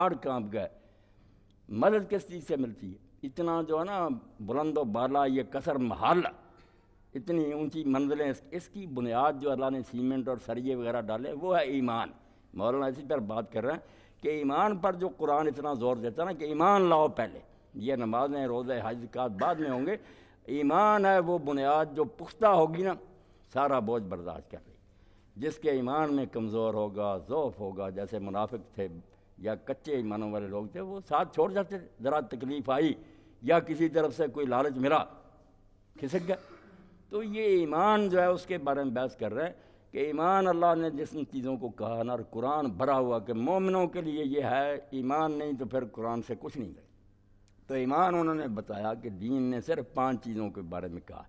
پہاڑ کانپ گئے۔ مدد کس چیز سے ملتی ہے؟ اتنا جو ہے نا بلند و بالا یہ کثر محال، اتنی اونچی منزلیں، اس کی بنیاد جو اللہ نے سیمنٹ اور سریے وغیرہ ڈالے وہ ہے ایمان۔ مولانا اسی پر بات کر رہے ہیں کہ ایمان پر جو قرآن اتنا زور دیتا نا کہ ایمان لاؤ پہلے، یہ نمازیں روزے حج زکوٰۃ بعد میں ہوں گے، ایمان ہے وہ بنیاد جو پختہ ہوگی نا سارا بوجھ برداشت کر رہی۔ جس کے ایمان میں کمزور ہوگا، ضعف ہوگا، جیسے منافق تھے یا کچے ایمانوں والے لوگ تھے، وہ ساتھ چھوڑ جاتے تھے، ذرا تکلیف آئی یا کسی طرف سے کوئی لالچ ملا کھسک گئے۔ تو یہ ایمان جو ہے اس کے بارے میں بحث کر رہے ہیں کہ ایمان اللہ نے جس چیزوں کو کہا نا، اور قرآن بھرا ہوا کہ مومنوں کے لیے یہ ہے، ایمان نہیں تو پھر قرآن سے کچھ نہیں کرے۔ تو ایمان انہوں نے بتایا کہ دین نے صرف 5 چیزوں کے بارے میں کہا،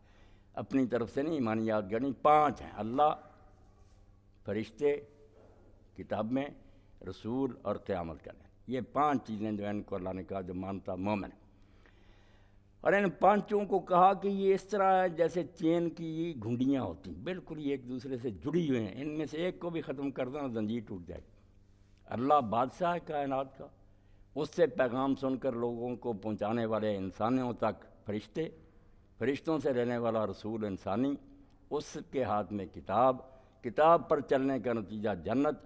اپنی طرف سے نہیں ایمانیات گنی، 5 ہیں: اللہ، فرشتے، کتاب میں، رسول اور قیامت کا دن۔ یہ 5 چیزیں جو ہیں ان کو اللہ نے کہا جو مانتا مومن ہے۔ اور ان 5 کو کہا کہ یہ اس طرح ہے جیسے چین کی گھنڈیاں ہوتی ہیں، بالکل یہ ایک دوسرے سے جڑی ہوئے ہیں، ان میں سے ایک کو بھی ختم کر دو نا زنجیر ٹوٹ جائے گی۔ اللہ بادشاہ ہے کائنات کا، اس سے پیغام سن کر لوگوں کو پہنچانے والے انسانوں تک فرشتے، فرشتوں سے لینے والا رسول انسانی، اس کے ہاتھ میں کتاب، کتاب پر چلنے کا نتیجہ جنت،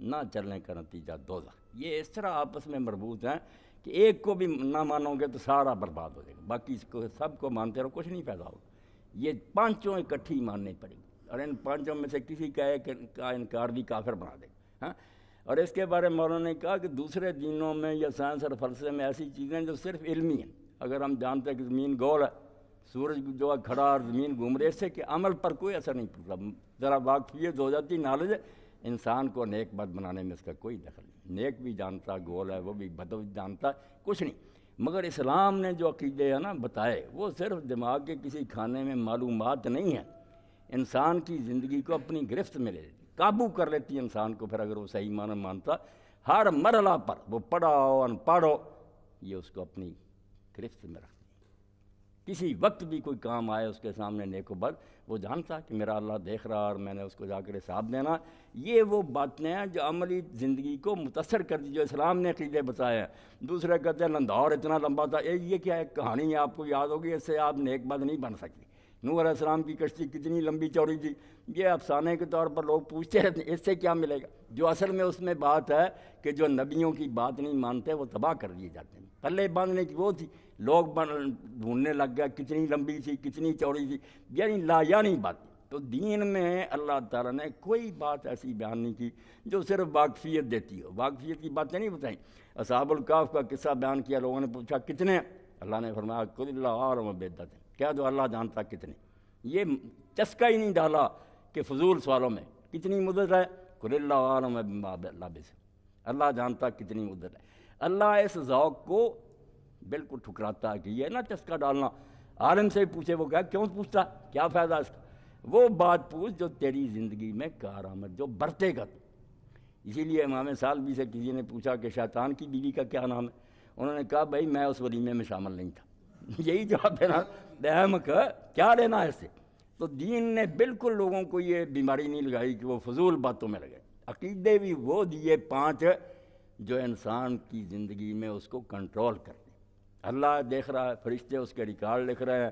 نہ چلنے کا نتیجہ دوزخ۔ یہ اس طرح آپس میں مربوط ہیں کہ ایک کو بھی نہ مانو گے تو سارا برباد ہو جائے گا، باقی اس کو سب کو مانتے رہو کچھ نہیں پیدا ہوگا۔ یہ 5 اکٹھی ماننی پڑے گی، اور ان 5 میں سے کسی کا انکار بھی کافر بنا دے گا۔ اور اس کے بارے میں مولانا نے کہا کہ دوسرے دینوں میں یا سائنس اور فلسفے میں ایسی چیزیں جو صرف علمی ہیں، اگر ہم جانتے ہیں کہ زمین گول ہے، سورج جو ہے کھڑا اور زمین گھوم رہی ہے، اس سے کہ عمل پر کوئی اثر نہیں پڑتا، ذرا واقفیت ہو جاتی، نالج ہے، انسان کو نیک بد بنانے میں اس کا کوئی دخل نہیں۔ نیک بھی جانتا گول ہے، وہ بھی بد بھی جانتا، کچھ نہیں۔ مگر اسلام نے جو عقیدے ہیں نا بتائے، وہ صرف دماغ کے کسی کھانے میں معلومات نہیں ہیں، انسان کی زندگی کو اپنی گرفت میں لے لیتی، قابو کر لیتی انسان کو۔ پھر اگر وہ صحیح معنی مانتا، ہر مرحلہ پر وہ پڑھا ہو ان پڑھ ہو، یہ اس کو اپنی گرفت میں رکھتی۔ کسی وقت بھی کوئی کام آئے اس کے سامنے نیک و بد، وہ جانتا کہ میرا اللہ دیکھ رہا اور میں نے اس کو جا کر حساب دینا۔ یہ وہ باتیں ہیں جو عملی زندگی کو متاثر کرتی، جو اسلام نے عقیدے بتائے ہیں۔ دوسرے کہتے ہیں لندھور اتنا لمبا تھا، یہ کیا ایک کہانی ہے آپ کو یاد ہوگی، اس سے آپ نیک بد نہیں بن سکتی۔ نوح علیہ السلام کی کشتی کتنی لمبی چوڑی تھی، یہ افسانے کے طور پر لوگ پوچھتے رہتے ہیں اس سے کیا ملے گا، جو اصل میں اس میں بات ہے کہ جو نبیوں کی بات نہیں مانتے وہ تباہ کر دیے جاتے ہیں۔ پلے باندھنے کی وہ تھی، لوگ ڈھونڈنے لگ گیا کتنی لمبی تھی کتنی چوڑی تھی، یعنی یعنی بات۔ تو دین میں اللہ تعالیٰ نے کوئی بات ایسی بیان نہیں کی جو صرف واقفیت دیتی ہو، واقفیت کی باتیں نہیں بتائیں۔ اصحاب الکہف کا قصہ بیان کیا، لوگوں نے پوچھا کتنے، اللہ نے فرمایا قل اللہ اعلم بعدتہم، کہہ دو اللہ جانتا کتنے۔ یہ چسکا ہی نہیں ڈالا کہ فضول سوالوں میں کتنی مدت ہے، قل اللہ اعلم بما لبثوا، اللہ جانتا کتنی مدت ہے۔ اللہ اس ذوق کو بالکل ٹھکراتا ہے کہ یہ نہ چسکا ڈالنا، عالم سے پوچھے، وہ کیوں پوچھتا، کیا فائدہ اس کا، وہ بات پوچھ جو تیری زندگی میں کارآمد، جو برتے گا۔ اسی لیے امام ثعلبی سے کسی نے پوچھا کہ شیطان کی بیوی کا کیا نام ہے، انہوں نے کہا بھائی میں اس ولیمے میں شامل نہیں تھا۔ یہی جواب ہے نا، احمق کیا لینا ہے اس سے۔ تو دین نے بالکل لوگوں کو یہ بیماری نہیں لگائی کہ وہ فضول باتوں میں لگے، عقیدے بھی وہ دیے 5 جو انسان کی زندگی میں اس کو کنٹرول کر دیں۔ اللہ دیکھ رہا ہے، فرشتے اس کے ریکارڈ لکھ رہے ہیں،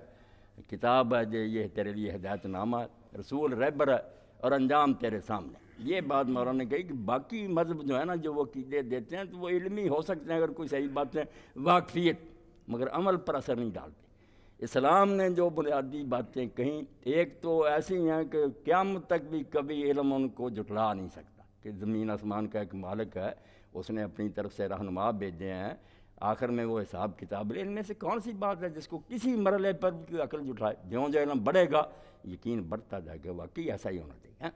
کتاب ہے جو یہ تیرے لیے ہدایت نامہ ہے، رسول رہبر ہے، اور انجام تیرے سامنے۔ یہ بات مولانا نے کہی کہ باقی مذہب جو ہے نا جو وہ عقیدے دیتے ہیں تو وہ علمی ہو سکتے ہیں اگر کوئی صحیح باتیں، واقفیت، مگر عمل پر اثر نہیں ڈالتے۔ اسلام نے جو بنیادی باتیں کہیں، ایک تو ایسی ہیں کہ قیامت تک بھی کبھی علم ان کو جھٹلا نہیں سکتا کہ زمین آسمان کا ایک مالک ہے، اس نے اپنی طرف سے رہنما بھیجے ہیں، آخر میں وہ حساب کتاب لے۔ ان میں سے کون سی بات ہے جس کو کسی مرحلے پر بھی عقل جھٹلائے؟ جو علم بڑھے گا یقین بڑھتا جائے گا، واقعی ایسا ہی ہونا چاہیے،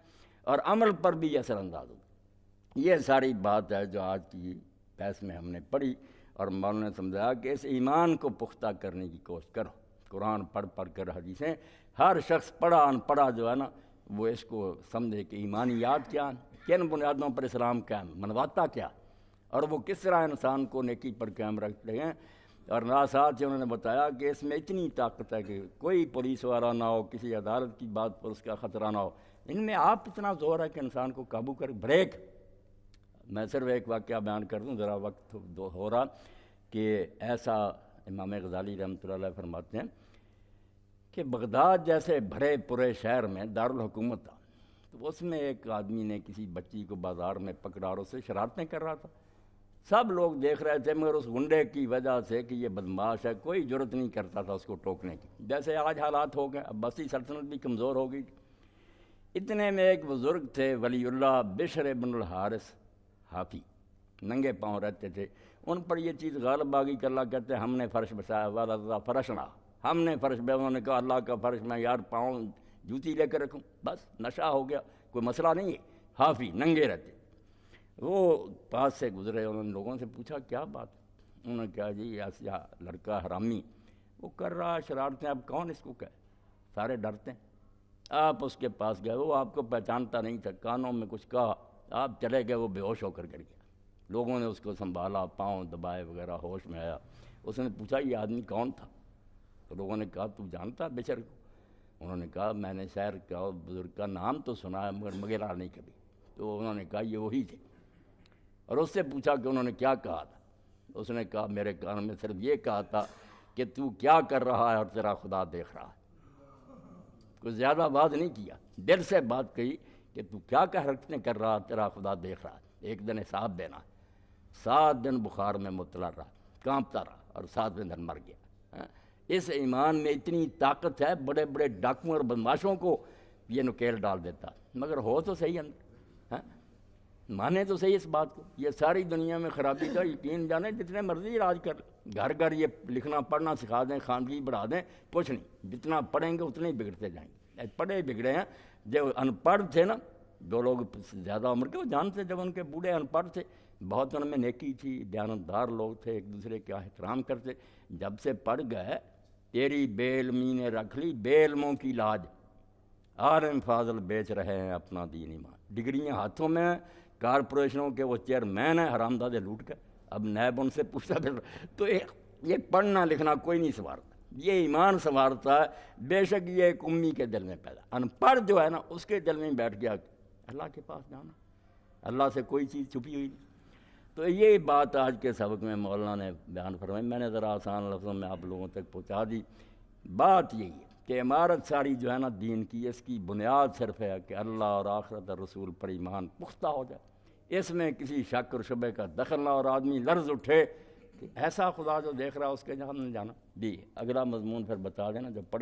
اور عمل پر بھی اثر انداز ہوگا۔ یہ ساری بات ہے جو آج کی بحث میں ہم نے پڑھی، اور مولانا نے سمجھایا کہ اس ایمان کو پختہ کرنے کی کوشش کرو۔ قرآن پڑھ پڑھ کر حدیثیں، ہر شخص پڑھا ان پڑھا جو ہے نا وہ اس کو سمجھے کہ ایمانیات کیا ہیں، کن بنیادوں پر اسلام قائم، منواتا کیا، اور وہ کس طرح انسان کو نیکی پر قائم رکھتے ہیں۔ اور ساتھ ہی انہوں نے بتایا کہ اس میں اتنی طاقت ہے کہ کوئی پولیس والا نہ ہو، کسی عدالت کی بات پر اس کا خطرہ نہ ہو، ان میں آپ اتنا زور ہے کہ انسان کو قابو کر، بریک میں صرف ایک واقعہ بیان کر دوں، ذرا وقت ہو رہا، کہ ایسا امام غزالی رحمۃ اللہ علیہ فرماتے ہیں کہ بغداد جیسے بھرے پورے شہر میں دارالحکومت تھا، تو اس میں ایک آدمی نے کسی بچی کو بازار میں پکڑا اور اسے شرارتیں کر رہا تھا. سب لوگ دیکھ رہے تھے، مگر اس گنڈے کی وجہ سے کہ یہ بدماش ہے کوئی جرت نہیں کرتا تھا اس کو ٹوکنے کی. جیسے آج حالات ہو گئے، عباسی سلطنت بھی کمزور ہو گئی. اتنے میں ایک بزرگ تھے ولی اللہ بشر بن الحارث حافی، ننگے پاؤں رہتے تھے. ان پر یہ چیز غالب آ گئی کہ اللہ کہتے ہیں ہم نے فرش بچایا، والا فرشنا، ہم نے فرش بچایا. انہوں نے کہا اللہ کا فرش میں یار پاؤں جوتی لے کر رکھوں، بس نشہ ہو گیا، کوئی مسئلہ نہیں ہے. حافی ننگے رہتے، وہ پاس سے گزرے، انہوں نے لوگوں سے پوچھا کیا بات. انہوں نے کہا جی ایسا لڑکا حرامی وہ کر رہا شرارتیں، اب کون اس کو کہے، سارے ڈرتے ہیں. آپ اس کے پاس گئے، وہ آپ کو پہچانتا نہیں تھا، کانوں میں کچھ کہا، آپ چلے گئے، وہ بے ہوش ہو کر گر گیا. لوگوں نے اس کو سنبھالا، پاؤں دبائے وغیرہ، ہوش میں آیا. اس نے پوچھا یہ آدمی کون تھا؟ تو لوگوں نے کہا تو جانتا بشر کو؟ انہوں نے کہا میں نے شہر کا بزرگ کا نام تو سنا ہے مگر مگرا نہیں کبھی. تو انہوں نے کہا یہ وہی تھے. اور اس سے پوچھا کہ انہوں نے کیا کہا تھا. اس نے کہا میرے کان میں صرف یہ کہا تھا کہ تو کیا کر رہا ہے اور تیرا خدا دیکھ رہا ہے. کوئی زیادہ بات نہیں کیا، دل سے بات کہی کہ تو کیا حرکتیں کر رہا، تیرا خدا دیکھ رہا ہے. ایک دن حساب دینا. 7 دن بخار میں مبتلا رہا، کانپتا رہا، اور 7ویں دن مر گیا. اس ایمان میں اتنی طاقت ہے، بڑے بڑے ڈاکوؤں اور بدماشوں کو یہ نکیل ڈال دیتا. مگر ہو تو صحیح اندر، مانے تو صحیح اس بات کو. یہ ساری دنیا میں خرابی کا یقین جانے، جتنے مرضی علاج کر، گھر گھر یہ لکھنا پڑھنا سکھا دیں، خواندگی بڑھا دیں، کچھ نہیں. جتنا پڑھیں گے اتنے ہی بگڑتے جائیں گے. پڑھے بگڑے ہیں. جو ان پڑھ تھے نا، جو لوگ زیادہ عمر کے وہ جانتے، جب ان کے بوڑھے ان پڑھ تھے، بہت ان میں نیکی تھی، دیانتدار لوگ تھے، ایک دوسرے کا احترام کرتے. جب سے پڑھ گئے، تیری بے علمی نے رکھ لی بے علموں کی لاج، عالم فاضل بیچ رہے ہیں اپنا دین ایمان. ڈگریاں ہاتھوں میں، کارپوریشنوں کے وہ چیئرمین ہیں حرامزادے لوٹ کر، اب نیب ان سے پوچھتا پھر. تو یہ پڑھنا لکھنا کوئی نہیں سنوارتا، یہ ایمان سنوارتا ہے. بے شک یہ ایک امی کے دل میں پیدا، ان پڑھ جو ہے نا اس کے دل میں بیٹھ گیا اللہ کے پاس جانا، اللہ سے کوئی چیز چھپی ہوئی نہیں. تو یہ بات آج کے سبق میں مولانا نے بیان فرمائی، میں نے ذرا آسان لفظوں میں آپ لوگوں تک پہنچا دی. بات یہی ہے کہ عمارت ساری جو ہے نا دین کی، اس کی بنیاد صرف ہے کہ اللہ اور آخرت اور رسول پر ایمان پختہ ہو جائے. اس میں کسی شک اور شبہ کا دخل نہ، اور آدمی لرز اٹھے کہ ایسا خدا جو دیکھ رہا اس کے جہاں نہیں جانا. اگلا مضمون پھر بتا دینا جب پڑھے.